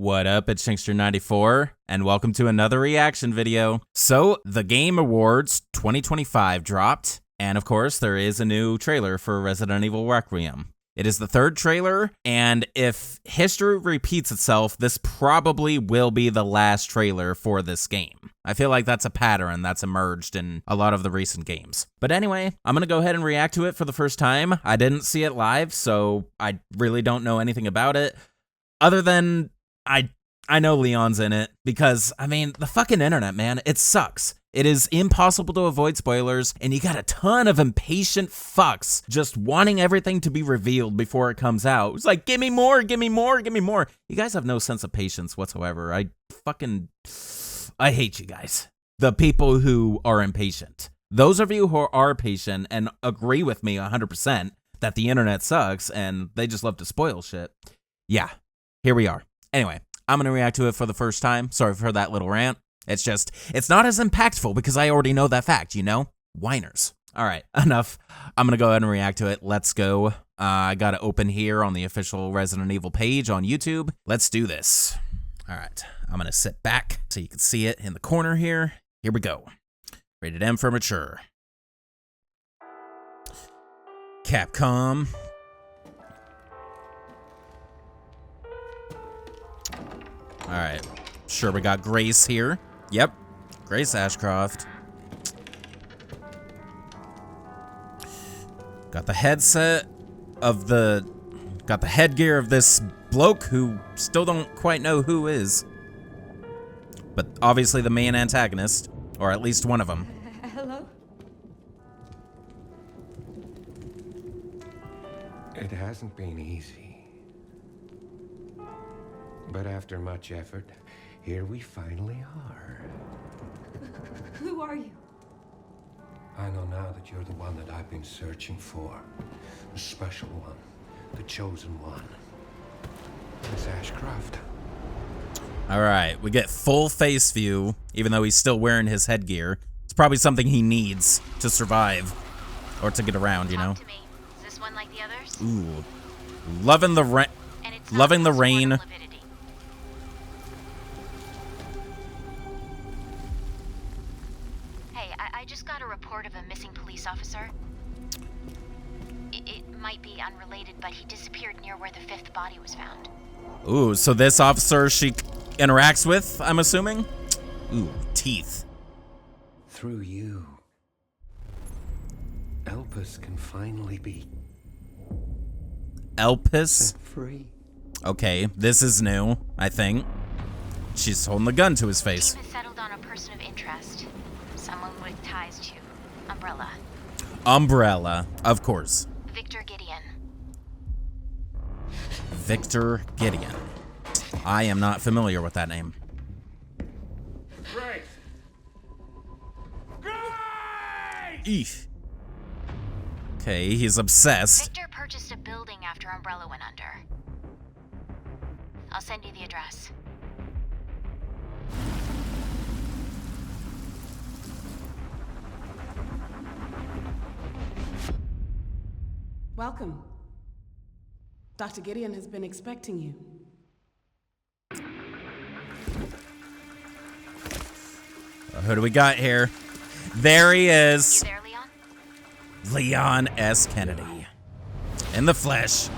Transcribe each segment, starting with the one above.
What up, it's Shankster94, and welcome to another reaction video. So, the Game Awards 2025 dropped, and of course, there is a new trailer for Resident Evil Requiem. It is the third trailer, and if history repeats itself, this probably will be the last trailer for this game. I feel like that's a pattern that's emerged in a lot of the recent games. But anyway, I'm gonna go ahead and react to it for the first time. I didn't see it live, so I really don't know anything about it, other than I know Leon's in it, because, I mean, the fucking internet, man, it sucks. It is impossible to avoid spoilers, and you got a ton of impatient fucks just wanting everything to be revealed before it comes out. It's like, give me more, give me more, give me more. You guys have no sense of patience whatsoever. I hate you guys. The people who are impatient. Those of you who are patient and agree with me 100% that the internet sucks and they just love to spoil shit. Yeah, here we are. Anyway, I'm going to react to it for the first time. Sorry for that little rant. It's not as impactful because I already know that fact, you know? Whiners. All right, enough. I'm going to go ahead and react to it. Let's go. I got to open here on the official Resident Evil page on YouTube. Let's do this. All right, I'm going to sit back so you can see it in the corner here. Here we go. Rated M for mature. Capcom. All right, sure, we got Grace here. Yep, Grace Ashcroft. Got the headset of got the headgear of this bloke who still don't quite know who is. But obviously the main antagonist, or at least one of them. Hello? It hasn't been easy. But after much effort, here we finally are. Who are you? I know now that you're the one that I've been searching for. The special one. The chosen one. Miss Ashcroft. Alright, we get full face view, even though he's still wearing his headgear. It's probably something he needs to survive. Or to get around, you know? Talk to me. Is this one like the others? Ooh. Loving the rain. Loving the rain. I just got a report of a missing police officer. It might be unrelated, but he disappeared near where the fifth body was found. Ooh, so this officer she interacts with, I'm assuming? Ooh, teeth. Through you, Elpis can finally be Elpis? set free. Okay, this is new, I think. She's holding the gun to his face. Chief has settled on a person of interest. Someone with ties to Umbrella. Umbrella, of course. Victor Gideon. Victor Gideon. I am not familiar with that name. Grace! Grace! Eesh. Okay, he's obsessed. Victor purchased a building after Umbrella went under. I'll send you the address. Welcome. Dr. Gideon has been expecting you. Who do we got here? There he is. You there, Leon? Leon S. Kennedy. In the flesh.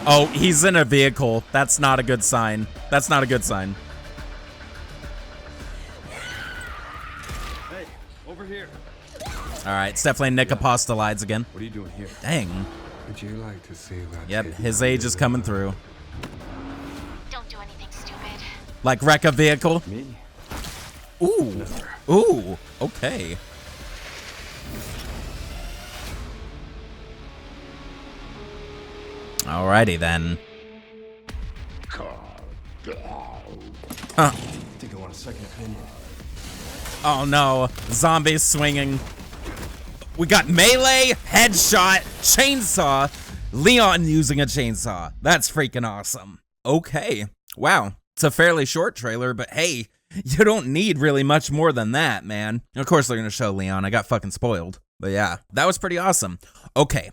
Oh, he's in a vehicle. That's not a good sign. That's not a good sign. Hey, over here. Alright, it's definitely Nick Apostolides again. What are you doing here? Dang. Would you like to see that? Yep, his age is coming through. Don't do anything stupid. Like wreck a vehicle? Me? Ooh. Ooh. Okay. Alrighty then. Huh. Think I want a second opinion. Oh no. Zombies swinging. We got melee, headshot, chainsaw. Leon using a chainsaw. That's freaking awesome. Okay. Wow. It's a fairly short trailer, but hey, you don't need really much more than that, man. Of course they're gonna show Leon. I got fucking spoiled. But yeah, that was pretty awesome. Okay,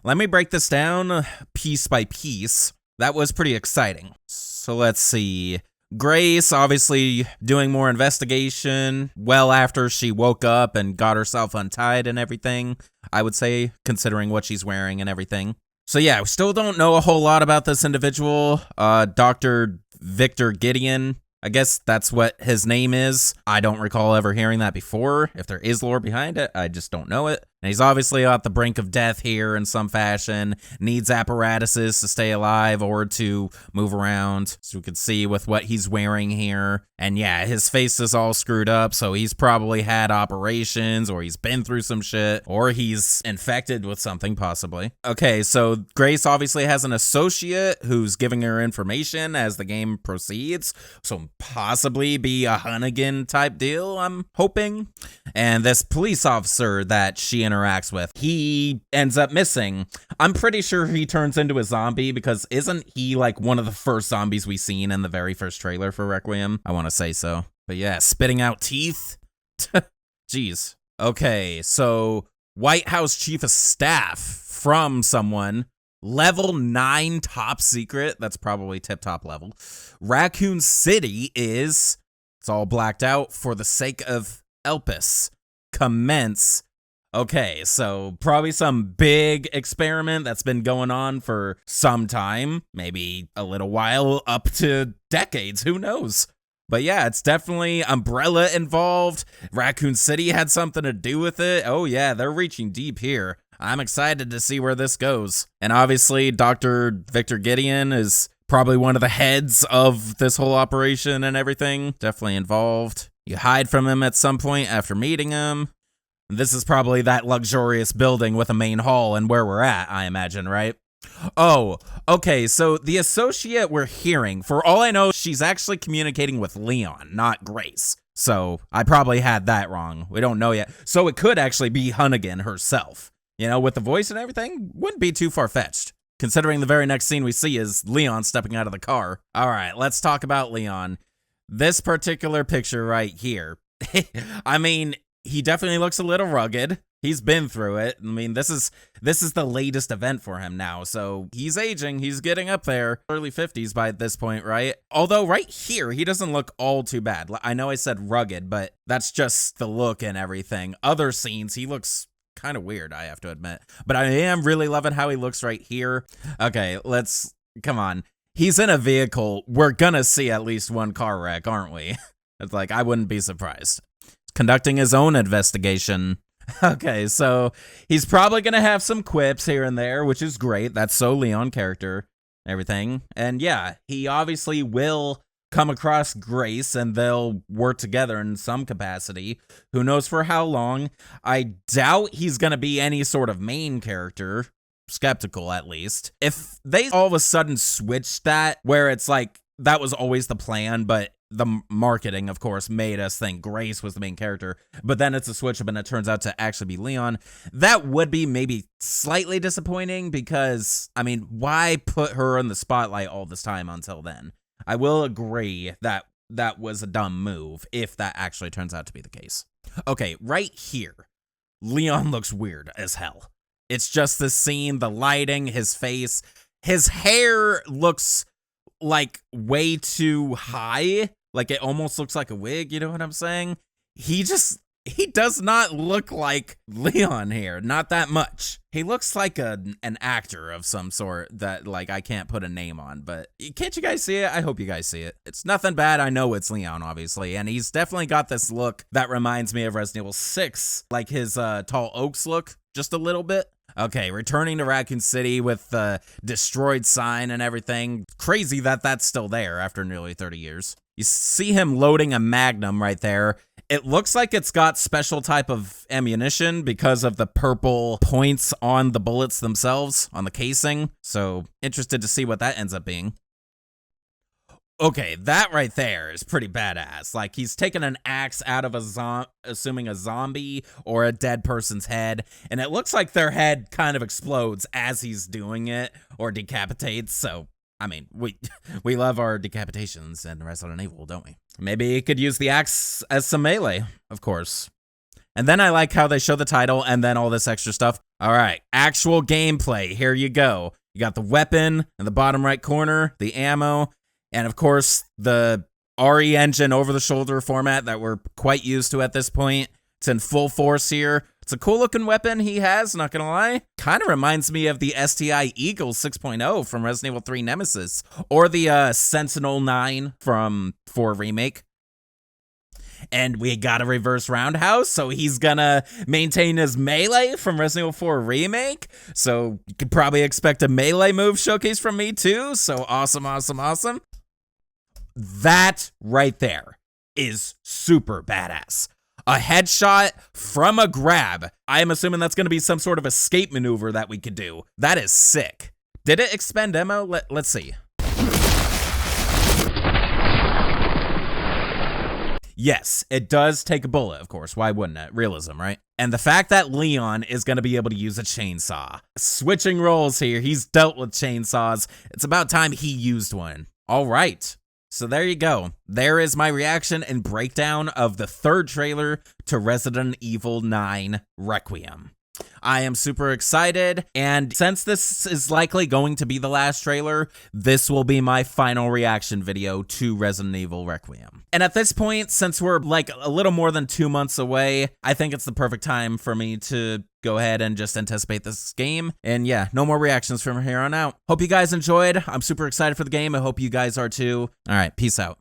let me break this down piece by piece. That was pretty exciting. So let's see. Grace obviously doing more investigation well after she woke up and got herself untied and everything, I would say, considering what she's wearing and everything. So yeah, we still don't know a whole lot about this individual, Dr. Victor Gideon. I guess that's what his name is. I don't recall ever hearing that before. If there is lore behind it, I just don't know it. And he's obviously at the brink of death here in some fashion, needs apparatuses to stay alive or to move around. So we can see with what he's wearing here. And yeah, his face is all screwed up, so he's probably had operations, or he's been through some shit, or he's infected with something, possibly. Okay, so Grace obviously has an associate who's giving her information as the game proceeds, so possibly be a Hunnigan type deal, I'm hoping. And this police officer that she interacts with, he ends up missing. I'm pretty sure he turns into a zombie, because isn't he like one of the first zombies we seen in the very first trailer for Requiem? I want to say so. But yeah, spitting out teeth. Jeez. Okay, so White House Chief of Staff from someone. Level 9 top secret. That's probably tip-top level. Raccoon City is, it's all blacked out, for the sake of Elpis. Commence. Okay, so probably some big experiment that's been going on for some time, maybe a little while, up to decades, who knows? But yeah, it's definitely Umbrella involved. Raccoon City had something to do with it. Oh yeah, they're reaching deep here. I'm excited to see where this goes. And obviously, Dr. Victor Gideon is probably one of the heads of this whole operation and everything. Definitely involved. You hide from him at some point after meeting him. This is probably that luxurious building with a main hall and where we're at, I imagine, right? Oh, okay, so the associate we're hearing, for all I know, she's actually communicating with Leon, not Grace. So I probably had that wrong. We don't know yet. So it could actually be Hunnigan herself. You know, with the voice and everything, wouldn't be too far-fetched. Considering the very next scene we see is Leon stepping out of the car. All right, let's talk about Leon. This particular picture right here. I mean, he definitely looks a little rugged. He's been through it. I mean, this is the latest event for him now, so he's aging. He's getting up there. Early 50s by this point, right? Although right here, he doesn't look all too bad. I know I said rugged, but that's just the look and everything. Other scenes, he looks kind of weird, I have to admit. But I am really loving how he looks right here. Okay, come on. He's in a vehicle. We're gonna see at least one car wreck, aren't we? It's like, I wouldn't be surprised. Conducting his own investigation. Okay, so he's probably gonna have some quips here and there, which is great. That's so Leon character, everything. And yeah, he obviously will come across Grace and they'll work together in some capacity. Who knows for how long? I doubt he's gonna be any sort of main character. Skeptical, at least. If they all of a sudden switch that, where it's like, that was always the plan, but the marketing, of course, made us think Grace was the main character, but then it's a switch up and it turns out to actually be Leon. That would be maybe slightly disappointing because, I mean, why put her in the spotlight all this time until then? I will agree that that was a dumb move if that actually turns out to be the case. Okay, right here, Leon looks weird as hell. It's just the scene, the lighting, his face, his hair looks like way too high. Like it almost looks like a wig, you know what I'm saying? He does not look like Leon here, not that much. He looks like an actor of some sort that like I can't put a name on, but can't you guys see it? I hope you guys see it. It's nothing bad. I know it's Leon, obviously, and he's definitely got this look that reminds me of Resident Evil 6, like his Tall Oaks look, just a little bit. Okay, returning to Raccoon City with the destroyed sign and everything. Crazy that that's still there after nearly 30 years. You see him loading a Magnum right there. It looks like it's got special type of ammunition because of the purple points on the bullets themselves, on the casing. So, interested to see what that ends up being. Okay, that right there is pretty badass. Like, he's taking an axe out of assuming a zombie or a dead person's head, and it looks like their head kind of explodes as he's doing it, or decapitates, so, I mean, we love our decapitations in Resident Evil, don't we? Maybe he could use the axe as some melee, of course. And then I like how they show the title and then all this extra stuff. All right, actual gameplay, here you go. You got the weapon in the bottom right corner, the ammo, and of course, the RE engine over-the-shoulder format that we're quite used to at this point. It's in full force here. It's a cool-looking weapon he has, not gonna lie. Kind of reminds me of the STI Eagle 6.0 from Resident Evil 3 Nemesis, or the Sentinel 9 from 4 Remake. And we got a reverse roundhouse, so he's gonna maintain his melee from Resident Evil 4 Remake. So you could probably expect a melee move showcase from me too. So awesome, awesome, awesome. That right there is super badass. A headshot from a grab. I am assuming that's gonna be some sort of escape maneuver that we could do. That is sick. Did it expend ammo? Let's see. Yes, it does take a bullet, of course. Why wouldn't it? Realism, right? And the fact that Leon is going to be able to use a chainsaw. Switching roles here. He's dealt with chainsaws. It's about time he used one. All right. So there you go. There is my reaction and breakdown of the third trailer to Resident Evil 9 Requiem. I am super excited, and since this is likely going to be the last trailer, this will be my final reaction video to Resident Evil Requiem. And at this point, since we're like a little more than 2 months away, I think it's the perfect time for me to go ahead and just anticipate this game. And yeah, no more reactions from here on out. Hope you guys enjoyed. I'm super excited for the game. I hope you guys are too. All right, peace out.